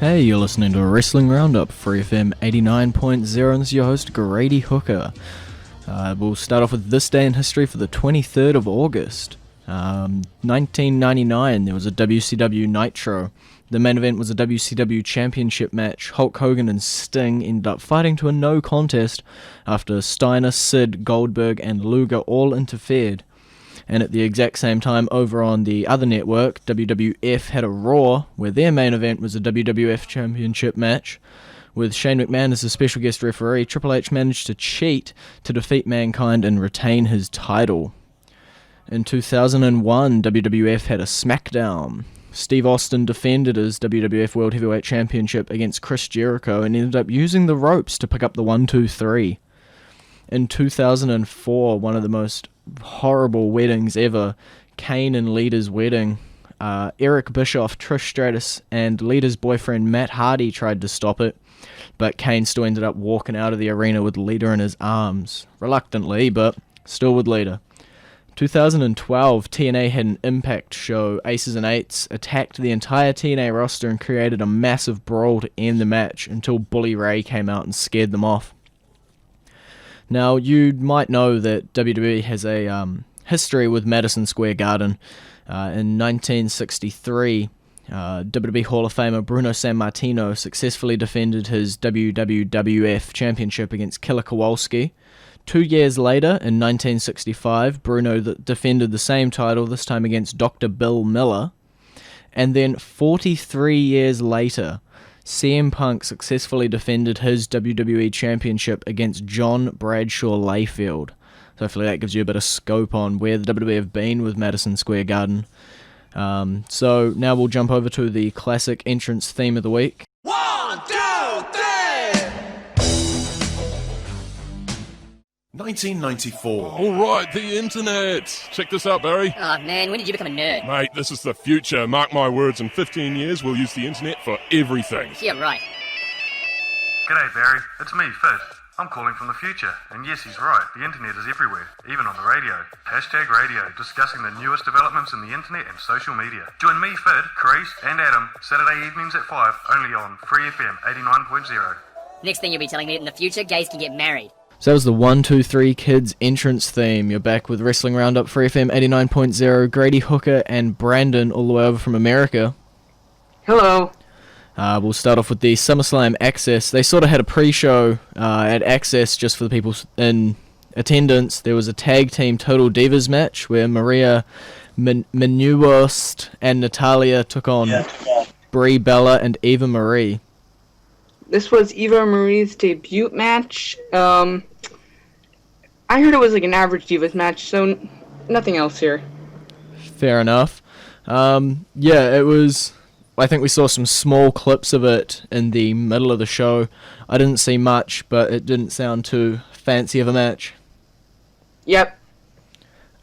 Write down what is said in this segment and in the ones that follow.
Hey, you're listening to Wrestling Roundup, FreeFM 89.0, and this is your host, Grady Hooker. We'll start off with this day in history for the 23rd of August. 1999, there was a WCW Nitro. The main event was a WCW Championship match. Hulk Hogan and Sting ended up fighting to a no contest after Steiner, Sid, Goldberg, and Luger all interfered. And at the exact same time, over on the other network, WWF had a Raw, where their main event was a WWF Championship match. With Shane McMahon as a special guest referee, Triple H managed to cheat to defeat Mankind and retain his title. In 2001, WWF had a SmackDown. Steve Austin defended his WWF World Heavyweight Championship against Chris Jericho and ended up using the ropes to pick up the 1-2-3. In 2004, one of the most horrible weddings ever, Kane and Lita's wedding. Eric Bischoff, Trish Stratus, and Lita's boyfriend Matt Hardy tried to stop it, but Kane still ended up walking out of the arena with Lita in his arms. Reluctantly, but still with Lita. 2012, TNA had an Impact show. Aces and Eights attacked the entire TNA roster and created a massive brawl to end the match until Bully Ray came out and scared them off. Now, you might know that WWE has a history with Madison Square Garden. In 1963, WWE Hall of Famer Bruno Sammartino successfully defended his WWF Championship against Killer Kowalski. 2 years later, in 1965, Bruno defended the same title, this time against Dr. Bill Miller. And then 43 years later, CM Punk successfully defended his WWE Championship against John Bradshaw Layfield. So hopefully that gives you a bit of scope on where the WWE have been with Madison Square Garden. So now we'll jump over to the classic entrance theme of the week. 1, 2, 3! 1994. All right, the internet. Check this out, Barry. Oh man, when did you become a nerd? Mate, this is the future. Mark my words, in 15 years we'll use the internet for everything. Yeah, right. G'day Barry, it's me, Fid. I'm calling from the future, and yes, he's right, the internet is everywhere, even on the radio. Hashtag radio, discussing the newest developments in the internet and social media. Join me, Fid, Carice, and Adam, Saturday evenings at 5, only on FreeFM 89.0. Next thing you'll be telling me that in the future, gays can get married. So that was the 1-2-3 Kids entrance theme. You're back with Wrestling Roundup for FM 89.0. Grady Hooker and Brandon all the way over from America. Hello. We'll start off with the SummerSlam Access. They sort of had a pre-show at Access just for the people in attendance. There was a tag team Total Divas match where Maria Menounos and Natalia took on Brie Bella and Eva Marie. This was Eva Marie's debut match. I heard it was like an average Divas match, so nothing else here. Fair enough. Yeah, it was... I think we saw some small clips of it in the middle of the show. I didn't see much, but it didn't sound too fancy of a match. Yep.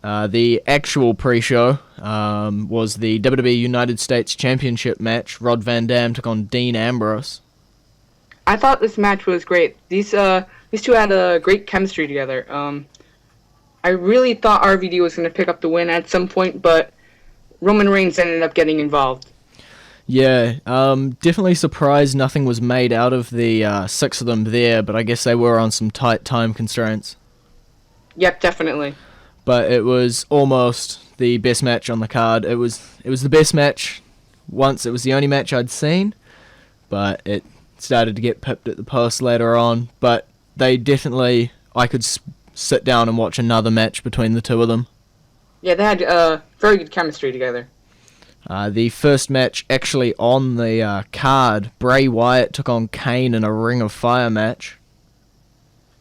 The actual pre-show was the WWE United States Championship match. Rod Van Dam took on Dean Ambrose. I thought this match was great. These two had a great chemistry together. I really thought RVD was going to pick up the win at some point, but Roman Reigns ended up getting involved. Yeah, definitely surprised nothing was made out of the 6 of them there, but I guess they were on some tight time constraints. Yep, definitely. But it was almost the best match on the card. It was the best match once. It was the only match I'd seen, but it started to get pipped at the post later on. But they definitely, I could sit down and watch another match between the two of them. Yeah, they had very good chemistry together. The first match actually on the card, Bray Wyatt took on Kane in a Ring of Fire match.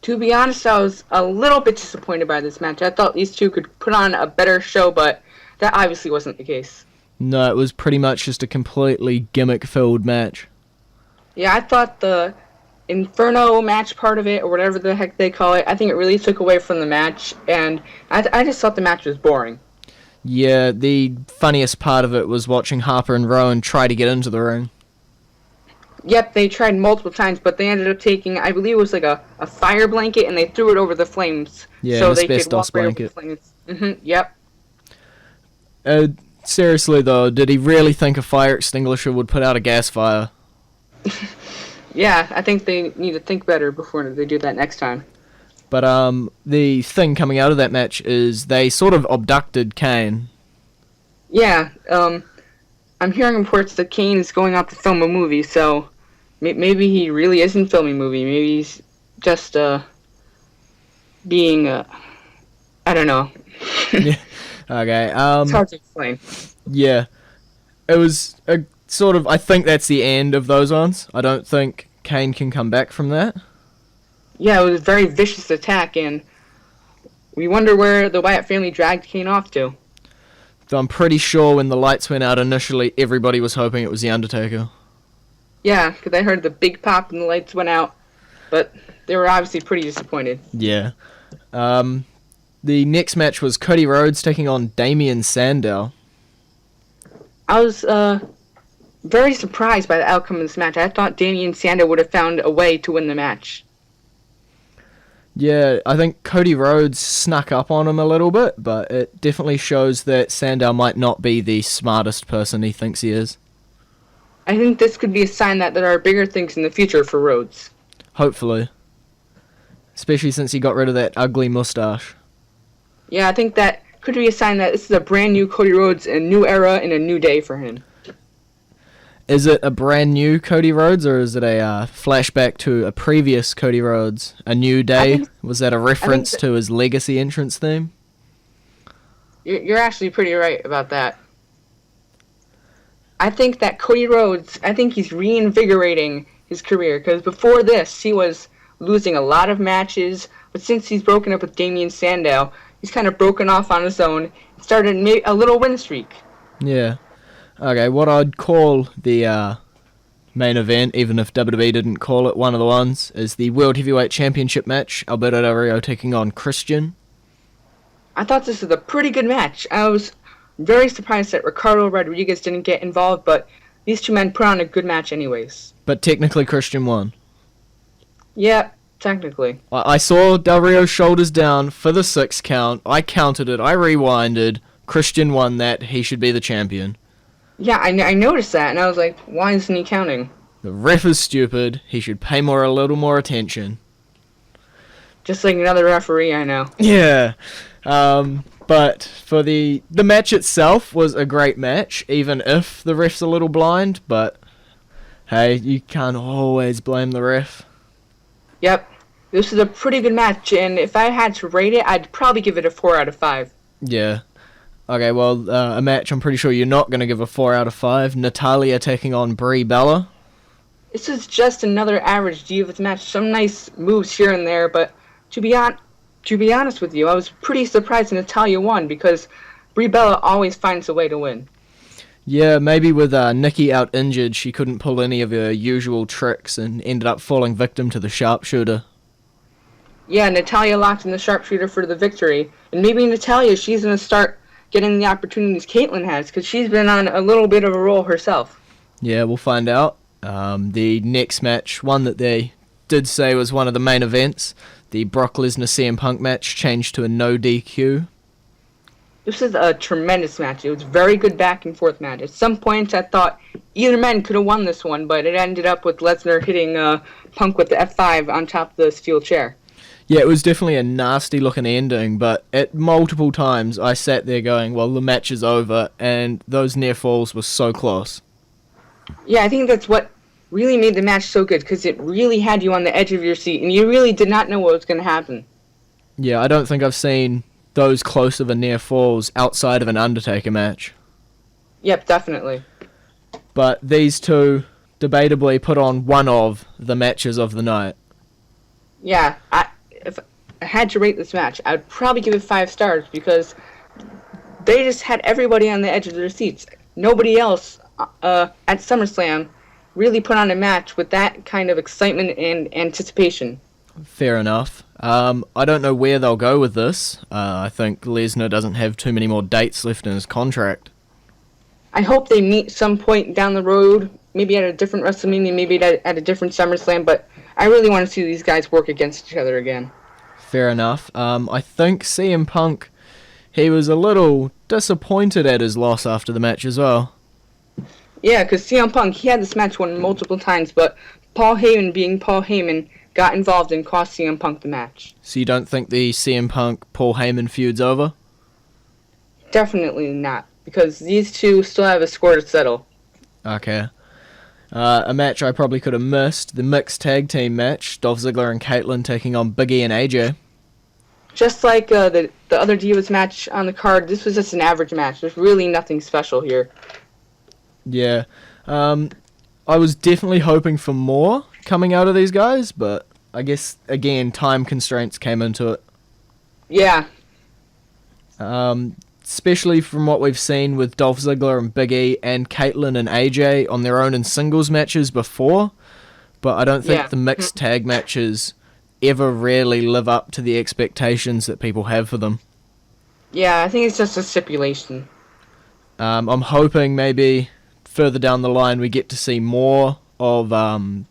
To be honest, I was a little bit disappointed by this match. I thought these two could put on a better show, but that obviously wasn't the case. No, it was pretty much just a completely gimmick-filled match. Yeah, I thought the Inferno match part of it, or whatever the heck they call it, I think it really took away from the match, and I just thought the match was boring. Yeah, the funniest part of it was watching Harper and Rowan try to get into the ring. Yep, they tried multiple times, but they ended up taking, I believe it was like a fire blanket, and they threw it over the flames. Yeah, so an they could asbestos walk right over blanket. the flames. Yep. Seriously though, did he really think a fire extinguisher would put out a gas fire? Yeah, I think they need to think better before they do that next time. But the thing coming out of that match is they sort of abducted Kane. Yeah, I'm hearing reports that Kane is going out to film a movie, so maybe he really isn't filming a movie. Maybe he's just being I don't know. Yeah. Okay. It's hard to explain. Yeah. It was a sort of. I think that's the end of those ones. I don't think Kane can come back from that. Yeah, it was a very vicious attack, and we wonder where the Wyatt family dragged Kane off to. Though I'm pretty sure when the lights went out initially, everybody was hoping it was The Undertaker. Yeah, because I heard the big pop and the lights went out, but they were obviously pretty disappointed. Yeah. The next match was Cody Rhodes taking on Damien Sandow. I was very surprised by the outcome of this match. I thought Damien Sandow would have found a way to win the match. Yeah, I think Cody Rhodes snuck up on him a little bit, but it definitely shows that Sandow might not be the smartest person he thinks he is. I think this could be a sign that there are bigger things in the future for Rhodes. Hopefully. Especially since he got rid of that ugly mustache. Yeah, I think that could be a sign that this is a brand new Cody Rhodes, a new era and a new day for him. Is it a brand new Cody Rhodes, or is it a flashback to a previous Cody Rhodes? A New Day? Was that a reference to his Legacy entrance theme? You're actually pretty right about that. I think that Cody Rhodes, I think he's reinvigorating his career, because before this, he was losing a lot of matches, but since he's broken up with Damien Sandow, he's kind of broken off on his own, started a little win streak. Yeah. Okay, what I'd call the main event, even if WWE didn't call it one of the ones, is the World Heavyweight Championship match, Alberto Del Rio taking on Christian. I thought this was a pretty good match. I was very surprised that Ricardo Rodriguez didn't get involved, but these two men put on a good match anyways. But technically Christian won. Yeah, technically. I saw Del Rio's shoulders down for the 6 count. I counted it. I rewinded. Christian won that. He should be the champion. Yeah, I noticed that, and I was like, why isn't he counting? The ref is stupid. He should pay a little more attention. Just like another referee I know. Yeah. But for the match itself was a great match, even if the ref's a little blind, but hey, you can't always blame the ref. Yep. This is a pretty good match, and if I had to rate it, I'd probably give it a 4 out of 5. Yeah. Okay, well, a match I'm pretty sure you're not going to give a 4 out of 5. Natalya taking on Brie Bella. This is just another average Divas match. Some nice moves here and there, but to be honest with you, I was pretty surprised Natalya won because Brie Bella always finds a way to win. Yeah, maybe with Nikki out injured, she couldn't pull any of her usual tricks and ended up falling victim to the sharpshooter. Yeah, Natalya locked in the sharpshooter for the victory, and maybe Natalya, she's going to start getting the opportunities Caitlyn has, because she's been on a little bit of a roll herself. Yeah, we'll find out. The next match, one that they did say was one of the main events, the Brock Lesnar CM Punk match, changed to a no DQ. This is a tremendous match. It was a very good back and forth match. At some points I thought either man could have won this one, but it ended up with Lesnar hitting Punk with the F5 on top of the steel chair. Yeah, it was definitely a nasty looking ending, but at multiple times I sat there going, well, the match is over, and those near falls were so close. Yeah, I think that's what really made the match so good, because it really had you on the edge of your seat, and you really did not know what was going to happen. Yeah, I don't think I've seen those close of a near falls outside of an Undertaker match. Yep, definitely. But these two debatably put on one of the matches of the night. Yeah, if I had to rate this match, I'd probably give it 5 stars because they just had everybody on the edge of their seats. Nobody else at SummerSlam really put on a match with that kind of excitement and anticipation. Fair enough. I don't know where they'll go with this. I think Lesnar doesn't have too many more dates left in his contract. I hope they meet some point down the road, maybe at a different WrestleMania, maybe at a different SummerSlam, but I really want to see these guys work against each other again. Fair enough. I think CM Punk, he was a little disappointed at his loss after the match as well. Yeah, because CM Punk, he had this match won multiple times, but Paul Heyman, being Paul Heyman, got involved and cost CM Punk the match. So you don't think the CM Punk Paul Heyman feud's over? Definitely not, because these two still have a score to settle. Okay. A match I probably could have missed, the mixed tag team match, Dolph Ziggler and Caitlyn taking on Big E and AJ. Just like the other Divas match on the card, this was just an average match. There's really nothing special here. Yeah. I was definitely hoping for more coming out of these guys, but I guess, again, time constraints came into it. Yeah. Especially from what we've seen with Dolph Ziggler and Big E and Caitlyn and AJ on their own in singles matches before, but I don't think the mixed tag matches ever really live up to the expectations that people have for them. Yeah, I think it's just a stipulation. I'm hoping maybe further down the line we get to see more of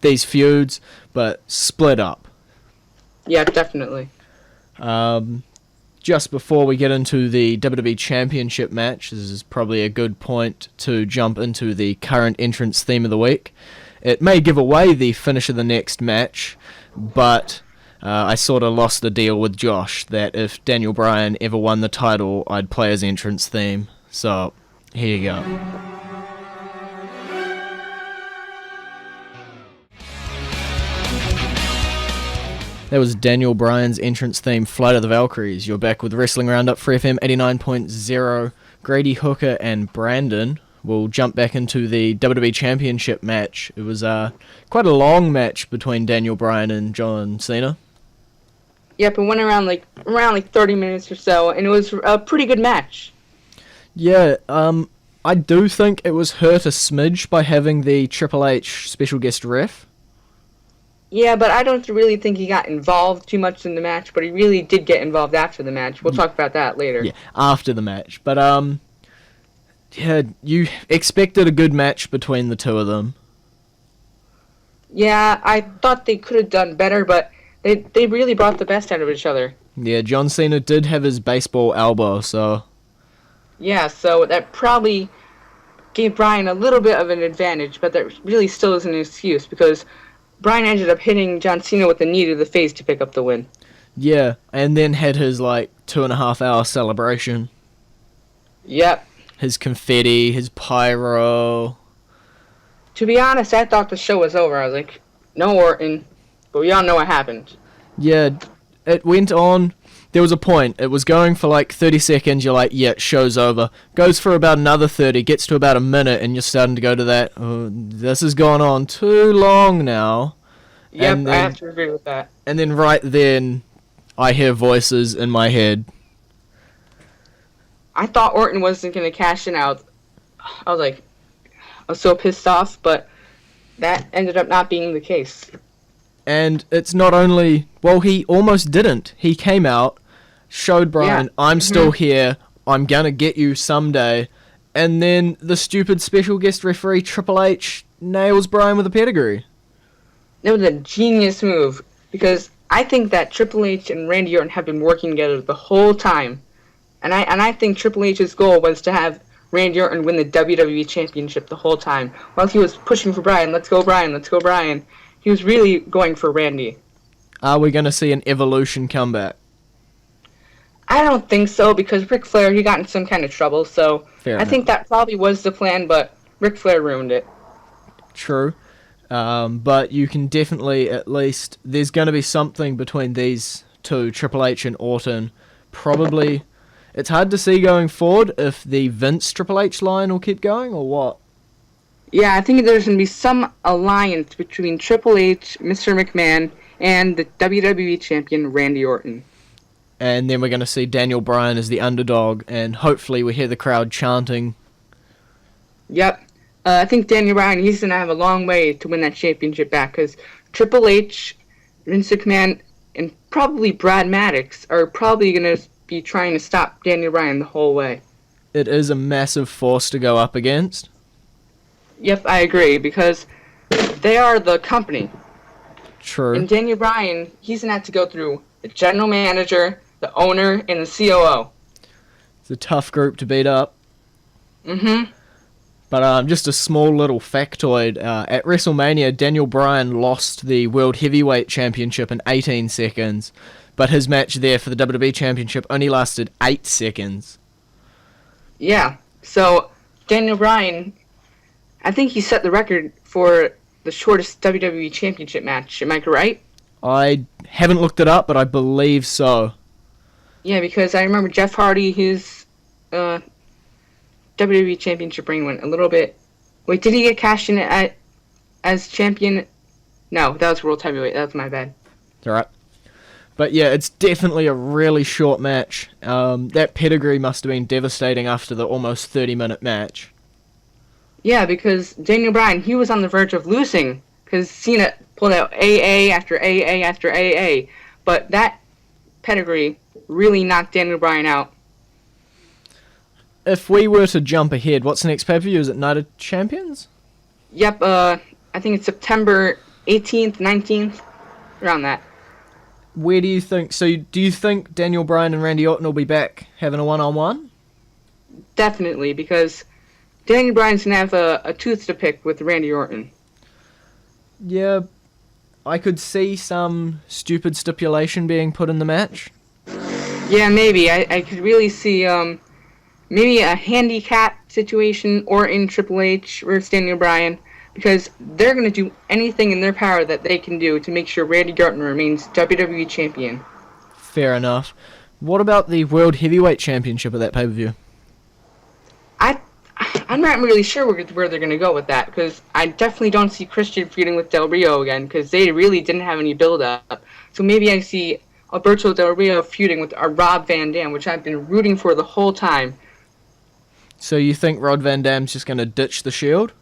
these feuds, but split up. Yeah, definitely. Just before we get into the WWE Championship match, this is probably a good point to jump into the current entrance theme of the week. It may give away the finish of the next match, but I sort of lost the deal with Josh that if Daniel Bryan ever won the title, I'd play his entrance theme. So, here you go. That was Daniel Bryan's entrance theme, Flight of the Valkyries. You're back with Wrestling Roundup, FreeFM 89.0. Grady, Hooker, and Brandon will jump back into the WWE Championship match. It was quite a long match between Daniel Bryan and John Cena. Yep, it went around like 30 minutes or so, and it was a pretty good match. Yeah, I do think it was hurt a smidge by having the Triple H special guest ref. Yeah, but I don't really think he got involved too much in the match, but he really did get involved after the match. We'll talk about that later. Yeah, after the match. But, yeah, you expected a good match between the two of them. Yeah, I thought they could have done better, but they really brought the best out of each other. Yeah, John Cena did have his baseball elbow, so... Yeah, so that probably gave Bryan a little bit of an advantage, but that really still isn't an excuse, because Bryan ended up hitting John Cena with a knee to the face to pick up the win. Yeah, and then had his, 2.5 hour celebration. Yep. His confetti, his pyro. To be honest, I thought the show was over. I was like, no Orton, but we all know what happened. Yeah, it went on. There was a point. It was going for 30 seconds. You're like, yeah, show's over. Goes for about another 30, gets to about a minute, and you're starting to go to that, oh, this has gone on too long now. Yep, then, I have to agree with that. And then right then, I hear voices in my head. I thought Orton wasn't going to cash in out. I was so pissed off, but that ended up not being the case. And it's not only, well, he almost didn't. He came out, showed Bryan, I'm still here, I'm gonna get you someday, and then the stupid special guest referee Triple H nails Bryan with a pedigree. It was a genius move, because I think that Triple H and Randy Orton have been working together the whole time. And I think Triple H's goal was to have Randy Orton win the WWE Championship the whole time. While he was pushing for Bryan, let's go Bryan, let's go Bryan. He was really going for Randy. Are we going to see an Evolution comeback? I don't think so, because Ric Flair, he got in some kind of trouble, so Fair I think that probably was the plan, but Ric Flair ruined it. True. But you can definitely, at least, there's going to be something between these two, Triple H and Orton. Probably, it's hard to see going forward if the Vince Triple H line will keep going, or what? Yeah, I think there's going to be some alliance between Triple H, Mr. McMahon, and the WWE Champion, Randy Orton. And then we're going to see Daniel Bryan as the underdog, and hopefully we hear the crowd chanting. Yep. I think Daniel Bryan, he's going to have a long way to win that championship back, because Triple H, Vince McMahon, and probably Brad Maddox are probably going to be trying to stop Daniel Bryan the whole way. It is a massive force to go up against. Yep, I agree, because they are the company. True. And Daniel Bryan, he's going to have to go through the general manager, the owner, and the COO. It's a tough group to beat up. Mm-hmm. But just a small little factoid. At WrestleMania, Daniel Bryan lost the World Heavyweight Championship in 18 seconds, but his match there for the WWE Championship only lasted 8 seconds. Yeah, so Daniel Bryan, I think he set the record for the shortest WWE Championship match. Am I correct? I haven't looked it up, but I believe so. Yeah, because I remember Jeff Hardy, his WWE Championship reign went a little bit... Wait, did he get cashed in as champion? No, that was World Heavyweight. That was my bad. It's alright. But yeah, it's definitely a really short match. That pedigree must have been devastating after the almost 30-minute match. Yeah, because Daniel Bryan, he was on the verge of losing, because Cena pulled out AA after AA after AA. But that pedigree really knocked Daniel Bryan out. If we were to jump ahead, what's the next pay-per-view? Is it Night of Champions? Yep, I think it's September 18th, 19th, around that. Where do you think... So do you think Daniel Bryan and Randy Orton will be back having a one-on-one? Definitely, because Daniel Bryan's going to have a tooth to pick with Randy Orton. Yeah, I could see some stupid stipulation being put in the match. Yeah, maybe. I could really see maybe a handicap situation or in Triple H versus Daniel Bryan, because they're going to do anything in their power that they can do to make sure Randy Orton remains WWE Champion. Fair enough. What about the World Heavyweight Championship of that pay-per-view? I'm not really sure where they're going to go with that, because I definitely don't see Christian feuding with Del Rio again, because they really didn't have any build-up. So maybe I see Alberto Del Rio feuding with Rob Van Dam, which I've been rooting for the whole time. So you think Rod Van Dam's just going to ditch the Shield?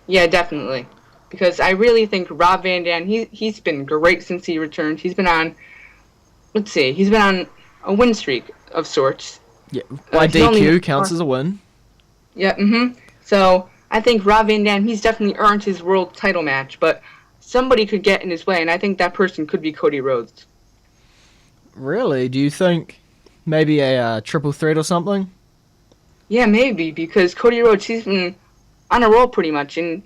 Yeah, definitely. Because I really think Rob Van Dam, he's been great since he returned. He's been on, he's been on a win streak of sorts. Yeah, by DQ counts as a win. Yeah, So I think Rob Van Dam, he's definitely earned his world title match, but somebody could get in his way, and I think that person could be Cody Rhodes. Really? Do you think maybe a triple threat or something? Yeah, maybe, because Cody Rhodes, he's been on a roll pretty much, and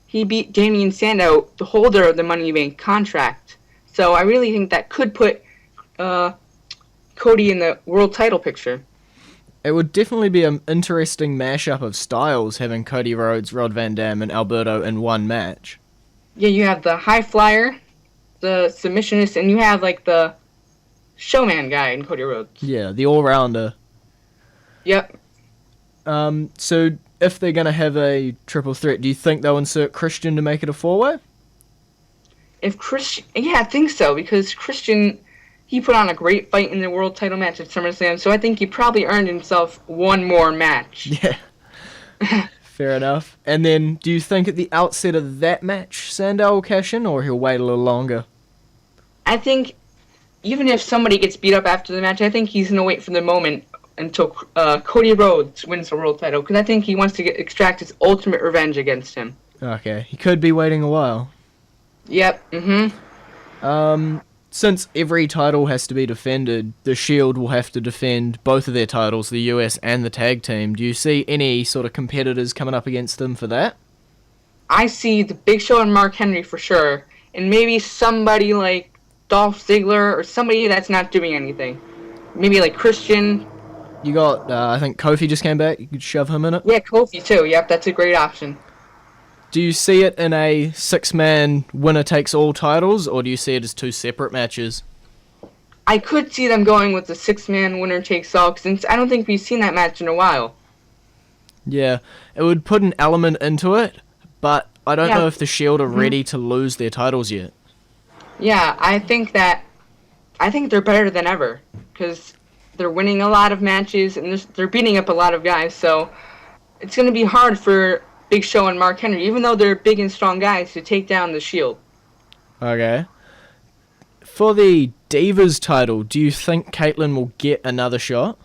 he beat Damian Sandow, the holder of the Money in the Bank contract. So I really think that could put Cody in the world title picture. It would definitely be an interesting mashup of styles, having Cody Rhodes, Rod Van Dam, and Alberto in one match. Yeah, you have the high flyer, the submissionist, and you have like the showman guy in Cody Rhodes. Yeah, the all-rounder. Yep. So if they're going to have a triple threat, do you think they'll insert Christian to make it a four-way? Yeah, I think so, because Christian, he put on a great fight in the world title match at SummerSlam, so I think he probably earned himself one more match. Yeah. Fair enough. And then, do you think at the outset of that match, Sandow will cash in, or he'll wait a little longer? I think, even if somebody gets beat up after the match, I think he's going to wait for the moment until Cody Rhodes wins the world title, because I think he wants to extract his ultimate revenge against him. Okay, he could be waiting a while. Yep, Since every title has to be defended, the Shield will have to defend both of their titles, the US and the tag team. Do you see any sort of competitors coming up against them for that? I see the Big Show and Mark Henry for sure, and maybe somebody like Dolph Ziggler or somebody that's not doing anything. Maybe like Christian. You got, I think Kofi just came back. You could shove him in it. Yeah, Kofi too. Yep, that's a great option. Do you see it in a six-man winner-takes-all titles, or do you see it as two separate matches? I could see them going with the six-man winner-takes-all, since I don't think we've seen that match in a while. Yeah, it would put an element into it, but I don't know if the Shield are ready to lose their titles yet. Yeah, I think they're better than ever, because they're winning a lot of matches, and they're beating up a lot of guys, so it's going to be hard for Big Show and Mark Henry, even though they're big and strong guys, to take down the Shield. Okay. For the Divas title, do you think Caitlyn will get another shot?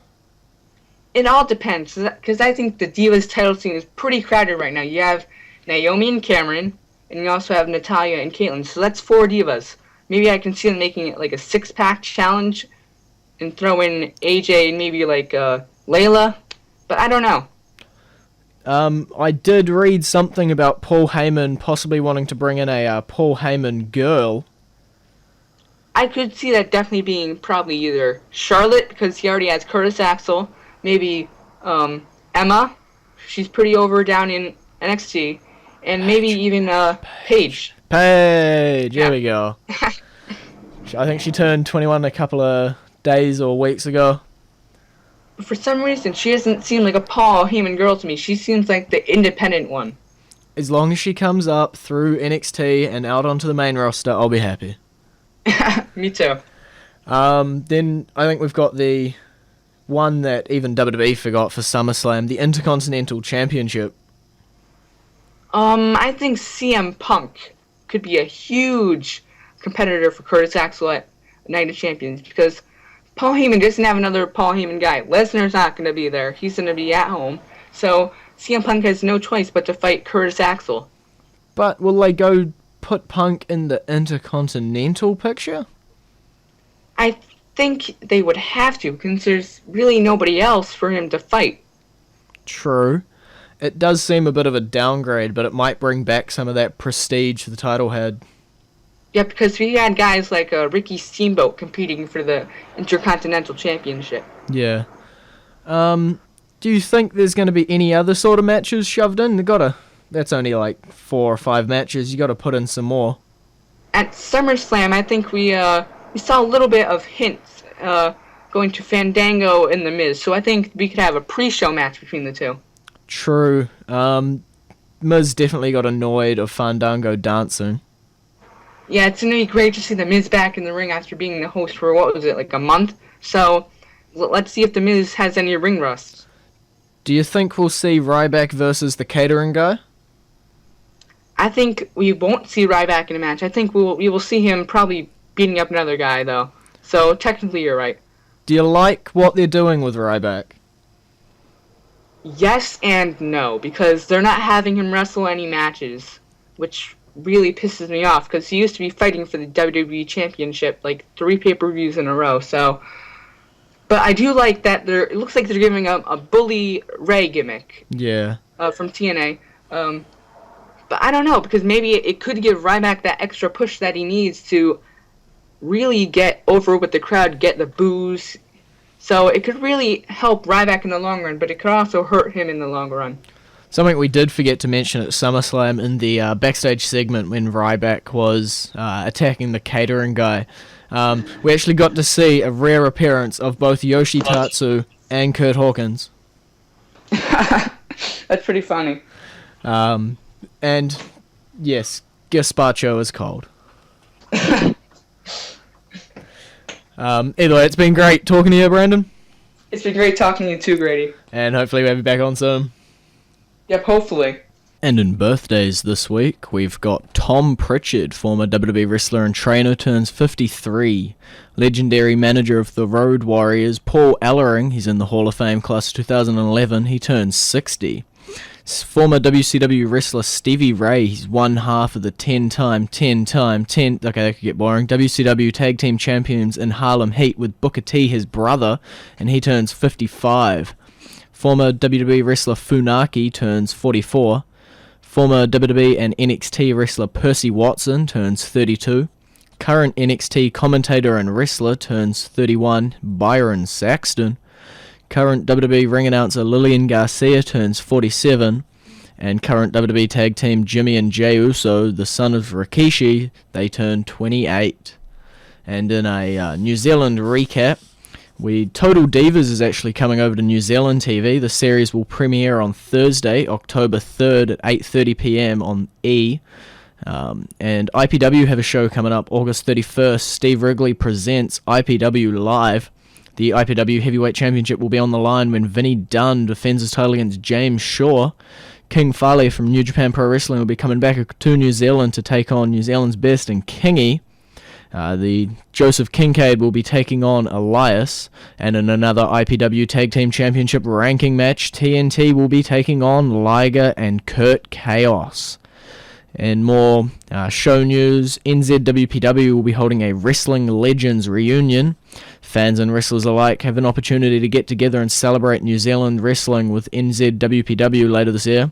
It all depends, because I think the Divas title scene is pretty crowded right now. You have Naomi and Cameron, and you also have Natalya and Caitlyn, so that's 4 Divas. Maybe I can see them making it like a 6-pack challenge and throw in AJ and maybe like Layla, but I don't know. I did read something about Paul Heyman possibly wanting to bring in a Paul Heyman girl. I could see that definitely being probably either Charlotte, because he already has Curtis Axel, maybe Emma, she's pretty over down in NXT, and maybe even Paige. Paige, Yeah. There we go. I think she turned 21 a couple of days or weeks ago. For some reason, she doesn't seem like a Paul Heyman girl to me. She seems like the independent one. As long as she comes up through NXT and out onto the main roster, I'll be happy. Me too. Then I think we've got the one that even WWE forgot for SummerSlam, the Intercontinental Championship. I think CM Punk could be a huge competitor for Curtis Axel at Night of Champions, because Paul Heyman doesn't have another Paul Heyman guy. Lesnar's not going to be there. He's going to be at home. So CM Punk has no choice but to fight Curtis Axel. But will they go put Punk in the Intercontinental picture? I think they would have to, because there's really nobody else for him to fight. True. It does seem a bit of a downgrade, but it might bring back some of that prestige the title had. Yeah, because we had guys like Ricky Steamboat competing for the Intercontinental Championship. Yeah. Do you think there's going to be any other sort of matches shoved in? That's only like 4 or 5 matches. You got to put in some more. At SummerSlam, I think we saw a little bit of hints going to Fandango and The Miz. So I think we could have a pre-show match between the two. True. Miz definitely got annoyed of Fandango dancing. Yeah, it's going to be great to see The Miz back in the ring after being the host for, what was it, like a month? So let's see if The Miz has any ring rust. Do you think we'll see Ryback versus the catering guy? I think we won't see Ryback in a match. I think we will see him probably beating up another guy, though. So technically you're right. Do you like what they're doing with Ryback? Yes and no, because they're not having him wrestle any matches, which really pisses me off, because he used to be fighting for the WWE Championship like 3 pay-per-views in a row. So, but I do like that it looks like they're giving him a Bully Ray gimmick. Yeah. From TNA. But I don't know, because maybe it could give Ryback that extra push that he needs to really get over with the crowd, get the boos. So it could really help Ryback in the long run, but it could also hurt him in the long run. Something we did forget to mention at SummerSlam in the backstage segment when Ryback was attacking the catering guy, we actually got to see a rare appearance of both Yoshitatsu and Kurt Hawkins. That's pretty funny. And yes, gazpacho is cold. Either way, it's been great talking to you, Brandon. It's been great talking to you too, Grady. And hopefully we'll have you back on soon. Yep, hopefully. And in birthdays this week, we've got Tom Pritchard, former WWE wrestler and trainer, turns 53. Legendary manager of the Road Warriors, Paul Ellering, he's in the Hall of Fame class of 2011, he turns 60. Former WCW wrestler Stevie Ray, he's one half of the 10 okay, that could get boring, WCW Tag Team Champions in Harlem Heat with Booker T, his brother, and he turns 55. Former WWE wrestler Funaki turns 44. Former WWE and NXT wrestler Percy Watson turns 32. Current NXT commentator and wrestler turns 31, Byron Saxton. Current WWE ring announcer Lillian Garcia turns 47. And current WWE tag team Jimmy and Jey Uso, the son of Rikishi, they turn 28. And in a New Zealand recap, Total Divas is actually coming over to New Zealand TV. The series will premiere on Thursday, October 3rd at 8:30 p.m. on E! And IPW have a show coming up August 31st. Steve Wrigley presents IPW Live. The IPW Heavyweight Championship will be on the line when Vinny Dunn defends his title against James Shaw. King Fale from New Japan Pro Wrestling will be coming back to New Zealand to take on New Zealand's best in Kingy. The Joseph Kincaid will be taking on Elias, and in another IPW Tag Team Championship ranking match, TNT will be taking on Liger and Kurt Chaos. And more show news, NZWPW will be holding a Wrestling Legends reunion. Fans and wrestlers alike have an opportunity to get together and celebrate New Zealand wrestling with NZWPW later this year.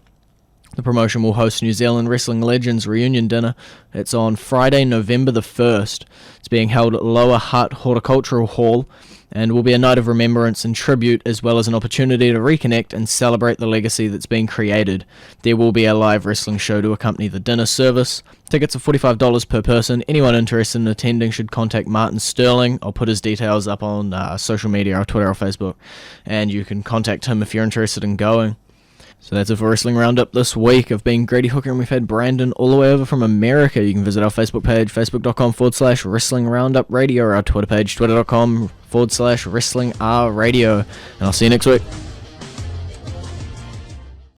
The promotion will host New Zealand Wrestling Legends reunion dinner. It's on Friday, November the 1st. It's being held at Lower Hutt Horticultural Hall and will be a night of remembrance and tribute, as well as an opportunity to reconnect and celebrate the legacy that's been created. There will be a live wrestling show to accompany the dinner service. Tickets are $45 per person. Anyone interested in attending should contact Martin Sterling. I'll put his details up on social media, or Twitter or Facebook, and you can contact him if you're interested in going. So that's it for Wrestling Roundup this week. I've been Grady Hooker, and we've had Brandon all the way over from America. You can visit our Facebook page, facebook.com/Wrestling Roundup Radio, or our Twitter page, twitter.com/Wrestling R Radio. And I'll see you next week.